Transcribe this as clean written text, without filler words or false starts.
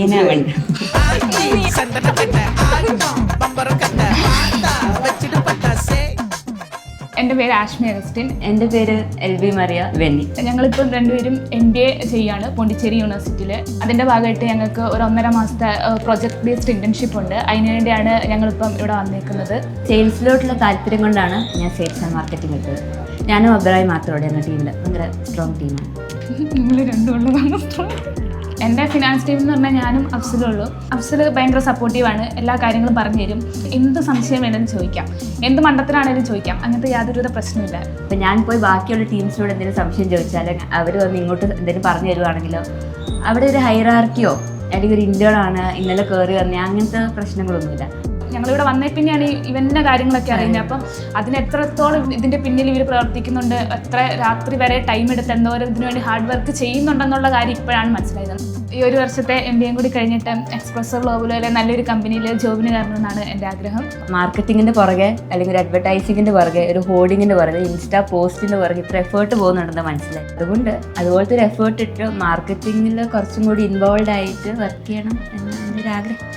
അനിയനാവുണ്ട്. എൻ്റെ പേര് ആഷ്മി അഗസ്റ്റിൻ. എൻ്റെ പേര് LV മറിയ വെന്നി. ഞങ്ങളിപ്പോൾ രണ്ടുപേരും MBA ചെയ്യാണ് പോണ്ടിച്ചേരി യൂണിവേഴ്സിറ്റിയിൽ. അതിൻ്റെ ഭാഗമായിട്ട് ഞങ്ങൾക്ക് ഒരു 1.5 മാസത്തെ പ്രൊജക്ട് ബേസ്ഡ് ഇൻറ്റേൺഷിപ്പ് ഉണ്ട്. അതിന് വേണ്ടിയാണ് ഞങ്ങളിപ്പം ഇവിടെ വന്നിരിക്കുന്നത്. സെയിൽസിലോട്ടുള്ള താല്പര്യം കൊണ്ടാണ് ഞാൻ സെയിൽസ് ആൻഡ് മാർക്കറ്റിംഗ് എടുത്തത്. ഞാനും അബ്രായി മാത്രമേ ഞങ്ങളുടെ ടീമിൽ ഭയങ്കര സ്ട്രോങ് ടീമാണ്. നിങ്ങൾ രണ്ടുമുള്ളതാണ്. എൻ്റെ ഫിനാൻസ് ടീം എന്ന് പറഞ്ഞാൽ ഞാനും അഫ്സലും ഉള്ളൂ. അഫ്സൽ ഭയങ്കര സപ്പോർട്ടീവാണ്, എല്ലാ കാര്യങ്ങളും പറഞ്ഞു തരും. എന്ത് സംശയം വേണമെങ്കിലും ചോദിക്കാം, എന്ത് മണ്ടത്തിലാണെങ്കിലും ചോദിക്കാം, അങ്ങനത്തെ യാതൊരുവിധ പ്രശ്നമില്ല. അപ്പം ഞാൻ പോയി ബാക്കിയുള്ള ടീംസിനോട് എന്തെങ്കിലും സംശയം ചോദിച്ചാൽ അവർ വന്ന് ഇങ്ങോട്ട് എന്തെങ്കിലും പറഞ്ഞു തരുവാണെങ്കിലോ അവിടെ ഒരു ഹൈറാർക്കിയോ അല്ലെങ്കിൽ ഒരു ഇൻ്റേണാണ് ഇന്നലെ കയറി വന്നത് അങ്ങനത്തെ പ്രശ്നങ്ങളൊന്നുമില്ല. ഞങ്ങളിവിടെ വന്നേ പിന്നെയാണ് ഇവൻ്റെ കാര്യങ്ങളൊക്കെ അറിയുന്നത്. അപ്പം അതിന് എത്രത്തോളം ഇതിൻ്റെ പിന്നിൽ ഇവർ പ്രവർത്തിക്കുന്നുണ്ട്, എത്ര രാത്രി വരെ ടൈം എടുത്ത് എന്തോരം ഇതിനു വേണ്ടി ഹാർഡ് വർക്ക് ചെയ്യുന്നുണ്ടെന്നുള്ള കാര്യം ഇപ്പോഴാണ് മനസ്സിലായത്. ഈ ഒരു വർഷത്തെ MBA കൂടി കഴിഞ്ഞിട്ട് എക്സ്പ്രസ്സോ ഗ്ലോബലോ നല്ലൊരു കമ്പനിയിൽ ജോബിന് കയറണമെന്നാണ് എൻ്റെ ആഗ്രഹം. മാർക്കറ്റിങ്ങിൻ്റെ പുറകെ അല്ലെങ്കിൽ ഒരു അഡ്വർടൈസിങ്ങിൻ്റെ പുറകെ ഒരു ഹോർഡിങ്ങിൻ്റെ പുറകെ ഇൻസ്റ്റാ പോസ്റ്റിൻ്റെ പുറകെ ഇത്ര എഫേർട്ട് പോകുന്നുണ്ടെന്ന് മനസ്സിലായി. അതുകൊണ്ട് അതുപോലത്തെ ഒരു എഫേർട്ട് ഇട്ട് മാർക്കറ്റിങ്ങിൽ കുറച്ചും കൂടി ഇൻവോൾവ് ആയിട്ട് വർക്ക് ചെയ്യണം എന്നാണ് എൻ്റെ ഒരു ആഗ്രഹം.